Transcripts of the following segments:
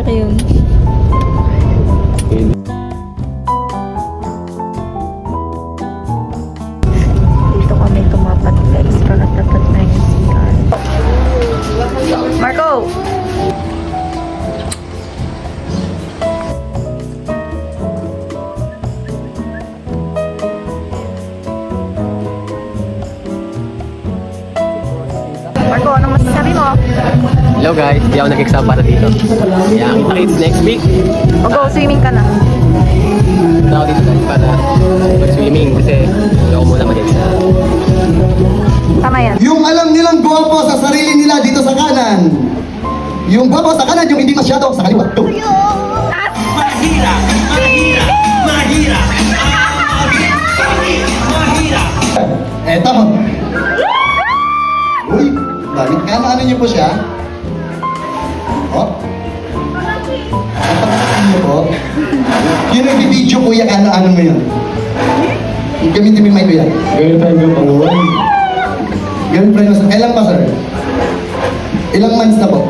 malaki yun. Dito kami tumapat guys. Kakatapat na yung CR. Marco! Marco, ano masasabi mo? Hello guys, di ako nag-exam para dito. Kaya kita-kits next week. Go, swimming ka na. Punta ako dito guys para mag-swimming kasi hindi ako muna mag-exam. Tama yan. Yung alam nilang guwapo sa sarili nila dito sa kanan. Yung guwapo sa kanan, yung hindi masyado sa kaliwa. Go. Mahira! Mahira! Mahira! Mahira! Eto. Uy, bakit ka? Ano niyo po siya? Oh. Napakasal niyo po. Yung nag-video kuya, ano mo yun? Gamitin mo yung mic kuya. Girlfriend ko pang uwan. Girlfriend mo sa... Kailan pa sir? Ilang months na po?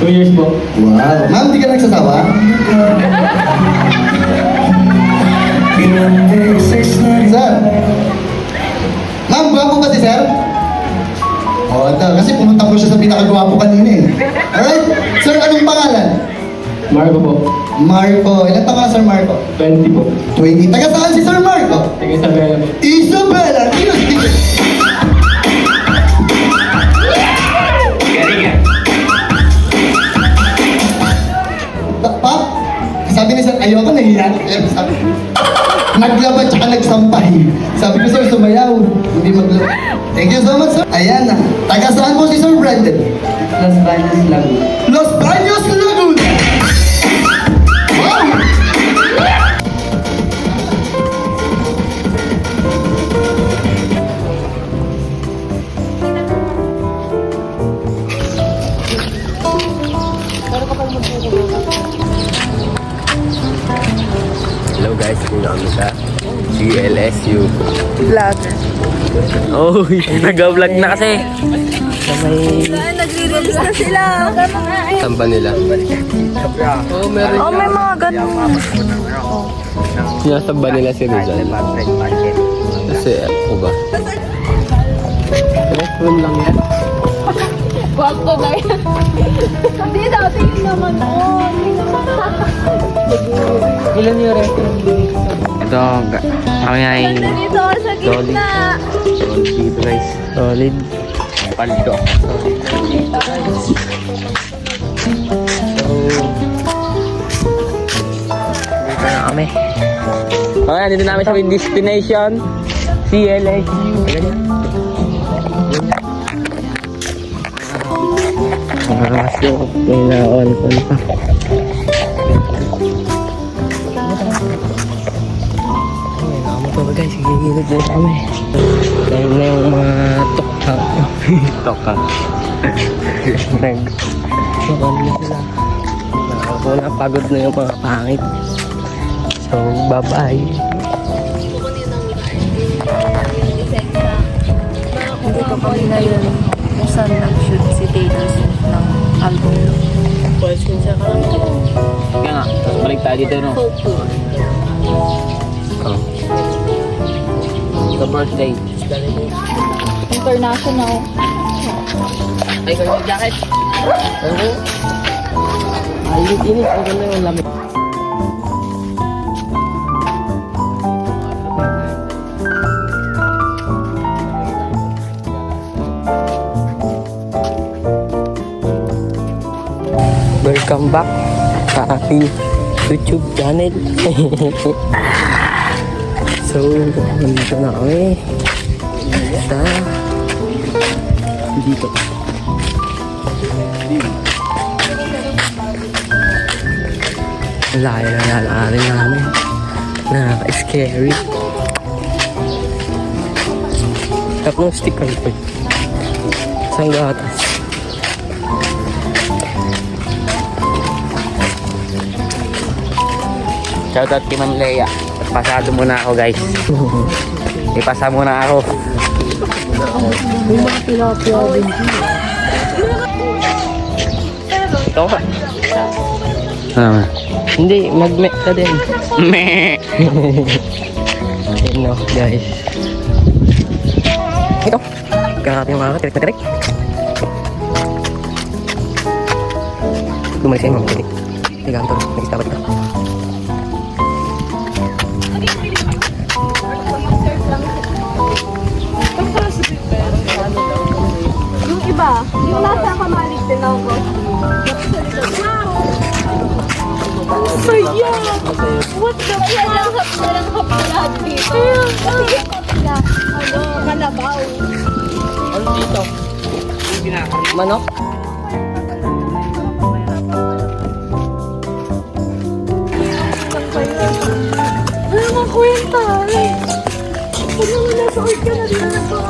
2 years po. Wow. Ma'am, di ka nagsasawa? Sir? Ma'am, gwapo ba si sir? Oo, kasi pumunta ko siya sa pinakagwapo kanina eh. Alright? Sir, anong pangalan? Marco po. Marco. Ilan taon ka, Sir Marco? 20 po. 20. Taga saan si Sir Marco? Sige sa Bella po. Isabela! Pap, sabi ni Sir, ayoko nahiya. Sabi, naglaban tsaka nagsampay. Sabi ko, Sir, sumayaw. Hindi maglaban. Thank you so much, Sir. Ayan na. Taga saan po si Sir Brandon? Los Baños Laguna. Los Baños, Laguna! Wow! Hello guys, kung namin sa GLSU. Vlogger. Oh, nag-vlog na kasi. Nagre-release na sila. Samba nila. Oh, meron. Oh, may mga ganun. Sinasamba nila si Rizal. Kasi ako ba? Restaurant lang yan. Wakto na yan. Hindi dati yun naman. Ilan yung restaurant dito? Ito, kami ay Dito sa gitna. solid dito guys. Solid. Paldo. Dito na kami. Okay, dito namin sa destination. CLSU. So, pinaon ko na. Guys, gigilid na kami. Dahil na yung mga tokha. Tokha. Nag-sokan na sila. Ako na, pagod na yung mga pangit. So, bye-bye. Dito kami ngayon kung saan nag-shoot si Taylor Swift ng album. Pwede siya ka lang. Kaya nga, tapos balik tayo dito, no? Folklore. Oh. Sa birthday. International. Ay, kayo yung jacket. Oo. Ayun, init. Ang ganda yung lamig. Welcome back sa aking YouTube channel. So, nandito na kami sa dito. Layo na lalaarin namin. Nakaka-scary. Tatlong sticker po. Isang gatas. Shoutout kay Ma'am Leia. Pasado muna ako guys. Ipasa muna ako. May mga tilapia din. Ito ka. Tama. Hindi, mag-mek ka din. Meh. Ayun no, guys. Ito. Grabe yung mga tirik na tirik. Lumalis yan mga tirik. Tigaan to. Nag-istabat ka. Yung iba, yung nasa kamalig din ako. Saya! What the fuck? Walang hap na lahat dito. Kasi yung hap na, kalabaw. Ano dito? Manok? Ano mga kwenta? Ano mo nasa old ka na dito na pa?